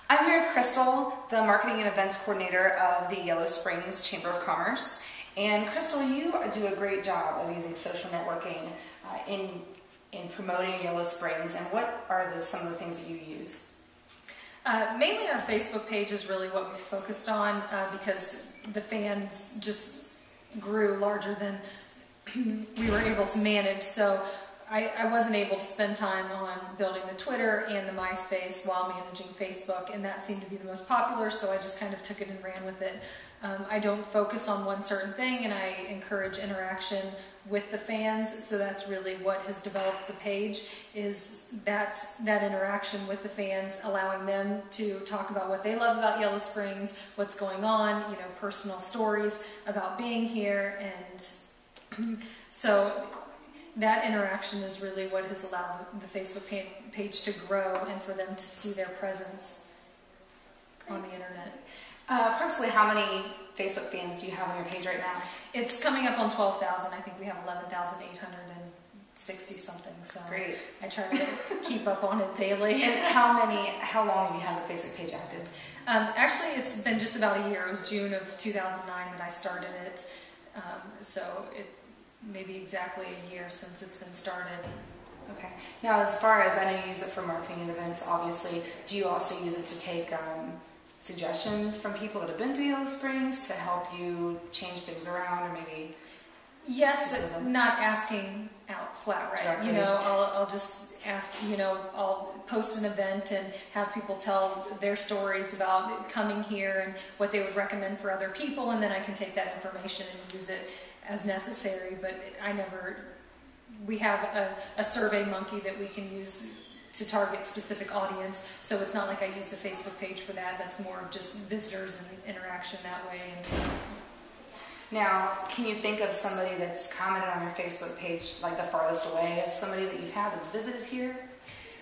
I'm here with Crystal, the Marketing and Events Coordinator of the Yellow Springs Chamber of Commerce. And Crystal, you do a great job of using social networking in promoting Yellow Springs. And what are some of the things that you use? Mainly our Facebook page is really what we focused on because the fans just grew larger than we were able to manage. So I wasn't able to spend time on building the Twitter and the MySpace while managing Facebook, and that seemed to be the most popular, so I just kind of took it and ran with it. I don't focus on one certain thing, and I encourage interaction with the fans, so that's really what has developed the page, is that interaction with the fans, allowing them to talk about what they love about Yellow Springs, what's going on, personal stories about being here, and so that interaction is really what has allowed the Facebook page to grow and for them to see their presence on the internet. Approximately how many Facebook fans do you have on your page right now? It's coming up on 12,000. I think we have 11,860 something. So great. I try to keep up on it daily. And how long have you had the Facebook page active? Actually, it's been just about a year. It was June of 2009 that I started it. So it maybe exactly a year since it's been started. Okay. Now, as far as, I know you use it for marketing and events, obviously, do you also use it to take suggestions from people that have been through Yellow Springs to help you change things around, or maybe? Yes, but not asking out flat right. Directly. I'll just ask, I'll post an event and have people tell their stories about coming here and what they would recommend for other people, and then I can take that information and use it as necessary. But we have a survey monkey that we can use to target specific audience, so it's not like I use the Facebook page for that. That's more of just visitors and interaction that way. Now, can you think of somebody that's commented on your Facebook page, like the farthest away of somebody that you've had that's visited here?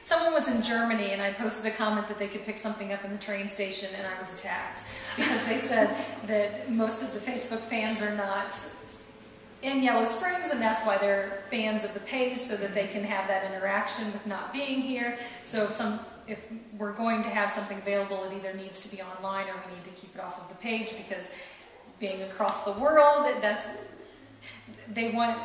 Someone was in Germany, and I posted a comment that they could pick something up in the train station, and I was attacked because they said that most of the Facebook fans are not in Yellow Springs, and that's why they're fans of the page, so that they can have that interaction with not being here. So if we're going to have something available, it either needs to be online or we need to keep it off of the page, because being across the world, they want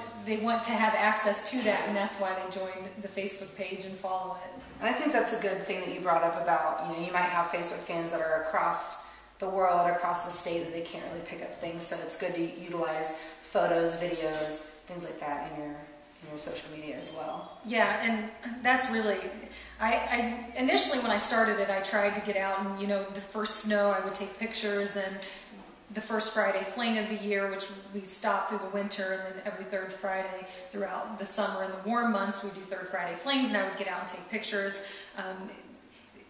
to have access to that, and that's why they joined the Facebook page and follow it. And I think that's a good thing that you brought up about, you might have Facebook fans that are across the world, across the state, that they can't really pick up things, so it's good to utilize photos, videos, things like that in your social media as well. Yeah, and that's really, I initially when I started it, I tried to get out and, the first snow, I would take pictures, and the first Friday fling of the year, which we stopped through the winter, and then every third Friday throughout the summer and the warm months, we do third Friday flings, and I would get out and take pictures.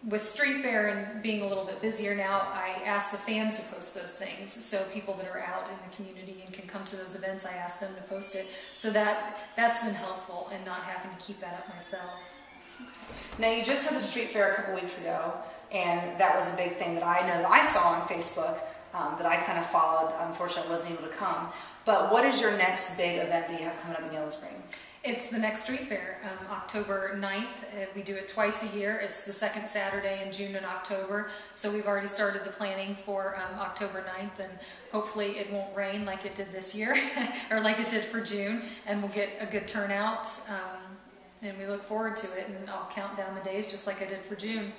With Street Fair and being a little bit busier now, I ask the fans to post those things. So people that are out in the community and can come to those events, I ask them to post it. So that's been helpful, and not having to keep that up myself. Now, you just had the Street Fair a couple weeks ago, and that was a big thing that I know that I saw on Facebook that I kind of followed. Unfortunately, I wasn't able to come. But what is your next big event that you have coming up in Yellow Springs? It's the next Street Fair, October 9th. We do it twice a year. It's the second Saturday in June and October. So we've already started the planning for October 9th, and hopefully it won't rain like it did this year, or like it did for June, and we'll get a good turnout, and we look forward to it, and I'll count down the days just like I did for June.